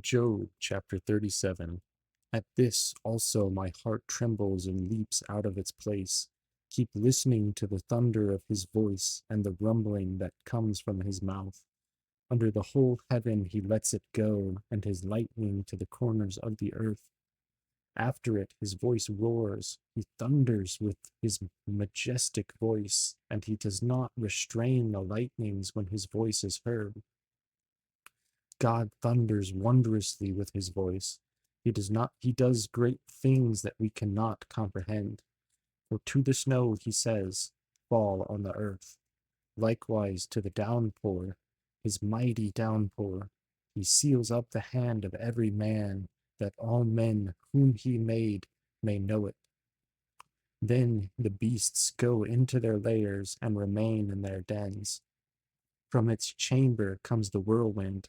Job chapter 37. At this also my heart trembles and leaps out of its place. Keep listening to the thunder of his voice and the rumbling that comes from his mouth. Under the whole heaven he lets it go, and his lightning to the corners of the earth. After it his voice roars, he thunders with his majestic voice, and he does not restrain the lightnings when his voice is heard. God thunders wondrously with his voice. He does great things that we cannot comprehend. For to the snow he says, fall on the earth. Likewise to the downpour, his mighty downpour. He seals up the hand of every man, that all men whom he made may know it. Then the beasts go into their lairs and remain in their dens. From its chamber comes the whirlwind,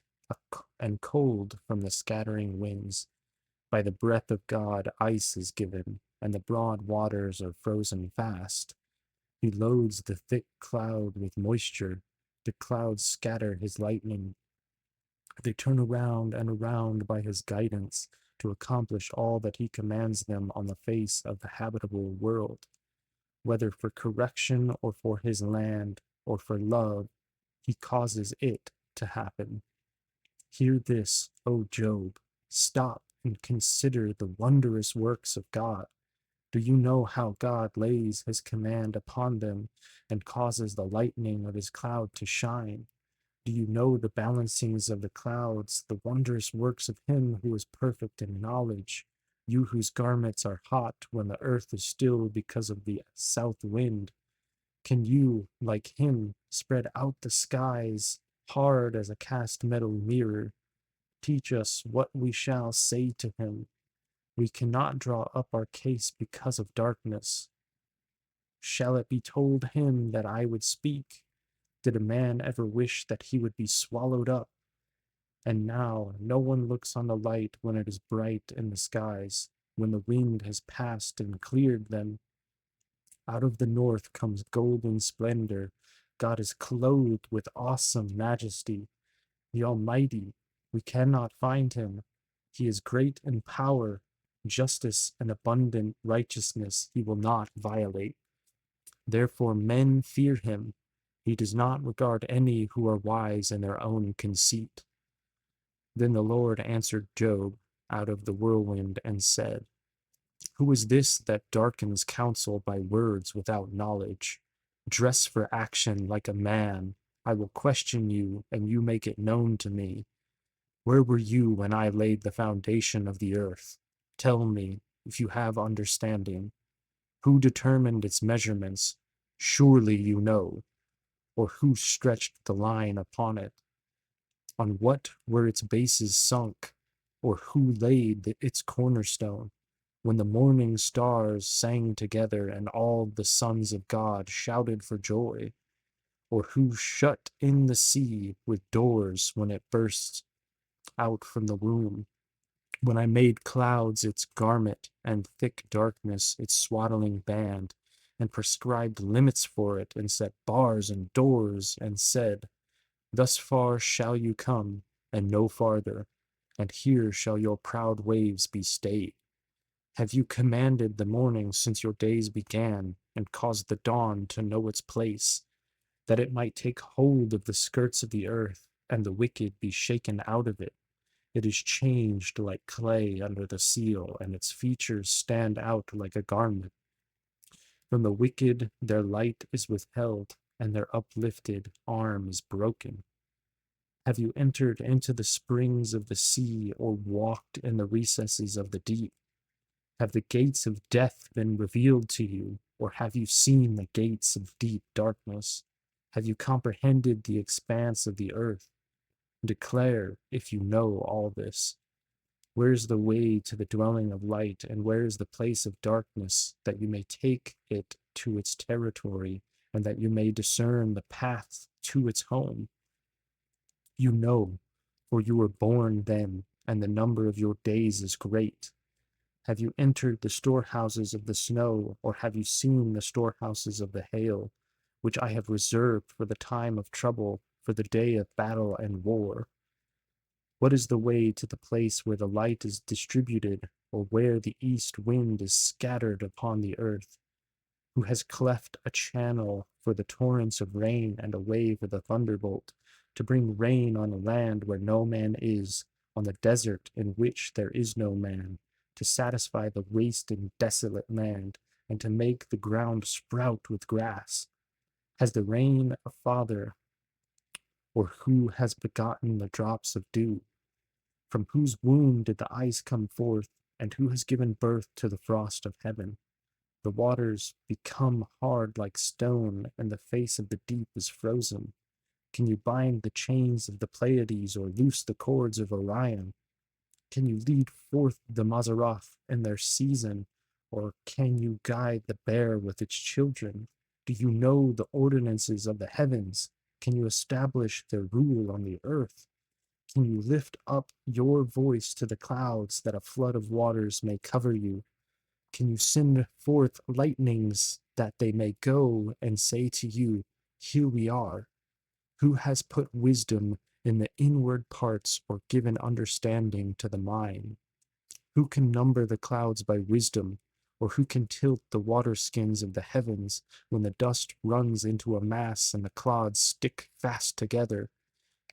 and cold from the scattering winds. By the breath of God ice is given, and the broad waters are frozen fast. He loads the thick cloud with moisture. The clouds scatter his lightning. They turn around and around by his guidance to accomplish all that he commands them on the face of the habitable world. Whether for correction or for his land or for love, he causes it to happen. Hear this, O Job. Stop and consider the wondrous works of God. Do you know how God lays his command upon them and causes the lightning of his cloud to shine? Do you know the balancings of the clouds, the wondrous works of him who is perfect in knowledge? You whose garments are hot when the earth is still because of the south wind. Can you, like him, spread out the skies hard as a cast metal mirror? Teach us what we shall say to him. We cannot draw up our case because of darkness. Shall it be told him that I would speak? Did a man ever wish that he would be swallowed up? And now no one looks on the light when it is bright in the skies, when the wind has passed and cleared them. Out of the north comes golden splendor. God is clothed with awesome majesty. The Almighty, we cannot find him. He is great in power. Justice and abundant righteousness he will not violate. Therefore men fear him. He does not regard any who are wise in their own conceit. Then the Lord answered Job out of the whirlwind and said, who is this that darkens counsel by words without knowledge? Dress for action like a man. I will question you, and you make it known to me. Where were you when I laid the foundation of the earth? Tell me, if you have understanding. Who determined its measurements? Surely you know. Or who stretched the line upon it? On what were its bases sunk? Or who laid its cornerstone? When the morning stars sang together and all the sons of God shouted for joy? Or who shut in the sea with doors when it burst out from the womb? When I made clouds its garment and thick darkness its swaddling band, and prescribed limits for it, and set bars and doors, and said, thus far shall you come, and no farther, and here shall your proud waves be stayed. Have you commanded the morning since your days began, and caused the dawn to know its place, that it might take hold of the skirts of the earth, and the wicked be shaken out of it? It is changed like clay under the seal, and its features stand out like a garment. From the wicked their light is withheld, and their uplifted arm is broken. Have you entered into the springs of the sea, or walked in the recesses of the deep? Have the gates of death been revealed to you, or have you seen the gates of deep darkness? Have you comprehended the expanse of the earth? Declare, if you know all this. Where is the way to the dwelling of light, and where is the place of darkness, that you may take it to its territory, and that you may discern the path to its home? You know, for you were born then, and the number of your days is great. Have you entered the storehouses of the snow, or have you seen the storehouses of the hail, which I have reserved for the time of trouble, for the day of battle and war? What is the way to the place where the light is distributed, or where the east wind is scattered upon the earth? Who has cleft a channel for the torrents of rain and a way for the thunderbolt, to bring rain on a land where no man is, on the desert in which there is no man, to satisfy the waste and desolate land, and to make the ground sprout with grass? Has the rain a father, or who has begotten the drops of dew? From whose womb did the ice come forth, and who has given birth to the frost of heaven? The waters become hard like stone, and the face of the deep is frozen. Can you bind the chains of the Pleiades, or loose the cords of Orion? Can you lead forth the Mazzaroth in their season, or can you guide the bear with its children? Do you know the ordinances of the heavens? Can you establish their rule on the earth? Can you lift up your voice to the clouds that a flood of waters may cover you? Can you send forth lightnings that they may go and say to you, here we are? Who has put wisdom in the inward parts, or given understanding to the mind? Who can number the clouds by wisdom, or who can tilt the water skins of the heavens when the dust runs into a mass and the clods stick fast together?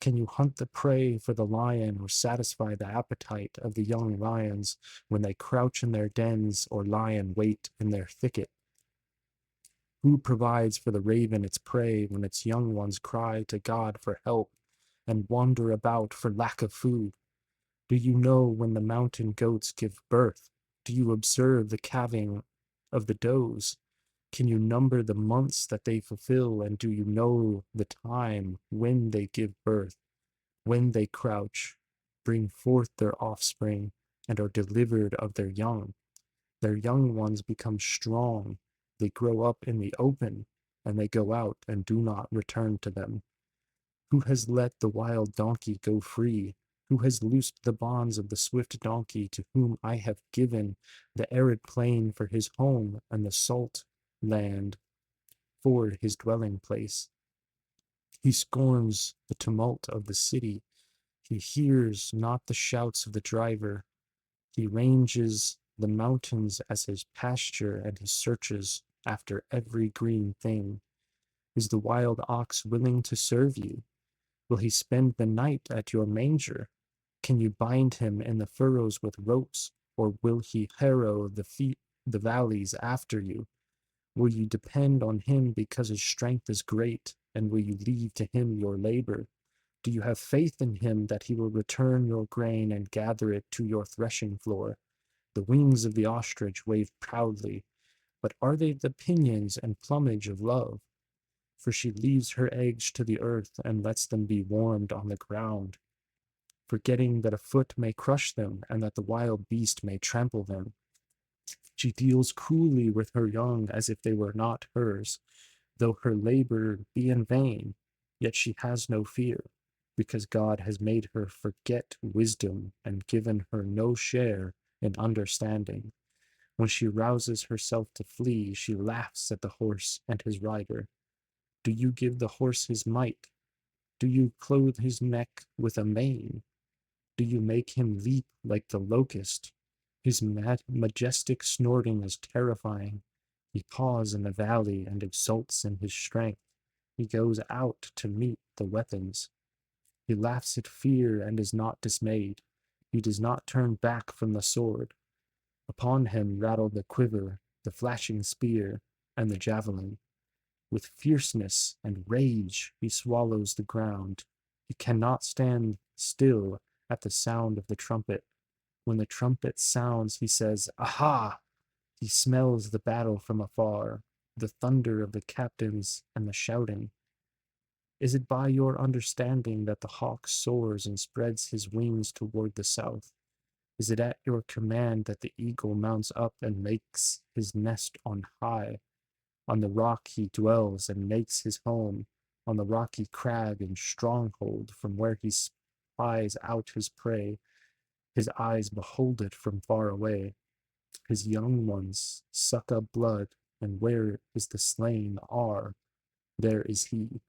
Can you hunt the prey for the lion, or satisfy the appetite of the young lions when they crouch in their dens or lie in wait in their thicket? Who provides for the raven its prey when its young ones cry to God for help and wander about for lack of food? Do you know when the mountain goats give birth? Do you observe the calving of the does? Can you number the months that they fulfill, and do you know the time when they give birth? When they crouch, bring forth their offspring, and are delivered of their young ones become strong, they grow up in the open, and they go out and do not return to them. Who has let the wild donkey go free? Who has loosed the bonds of the swift donkey, to whom I have given the arid plain for his home, and the salt land for his dwelling place? He scorns the tumult of the city. He hears not the shouts of the driver. He ranges the mountains as his pasture, and he searches after every green thing. Is the wild ox willing to serve you? Will he spend the night at your manger? Can you bind him in the furrows with ropes, or will he harrow the valleys after you? Will you depend on him because his strength is great, and will you leave to him your labor? Do you have faith in him that he will return your grain and gather it to your threshing floor? The wings of the ostrich wave proudly, but are they the pinions and plumage of love? For she leaves her eggs to the earth and lets them be warmed on the ground, forgetting that a foot may crush them and that the wild beast may trample them. She deals cruelly with her young as if they were not hers, though her labor be in vain, yet she has no fear, because God has made her forget wisdom and given her no share in understanding. When she rouses herself to flee, she laughs at the horse and his rider. Do you give the horse his might? Do you clothe his neck with a mane? Do you make him leap like the locust? His majestic snorting is terrifying. He paws in the valley and exults in his strength. He goes out to meet the weapons. He laughs at fear and is not dismayed. He does not turn back from the sword. Upon him rattle the quiver, the flashing spear, and the javelin. With fierceness and rage he swallows the ground. He cannot stand still at the sound of the trumpet. When the trumpet sounds, he says, Aha! He smells the battle from afar, the thunder of the captains and the shouting. Is it by your understanding that the hawk soars and spreads his wings toward the south? Is it at your command that the eagle mounts up and makes his nest on high? On the rock he dwells and makes his home, on the rocky crag and stronghold, from where he spies out his prey. His eyes behold it from far away. His young ones suck up blood, and where is the slain are, there is he.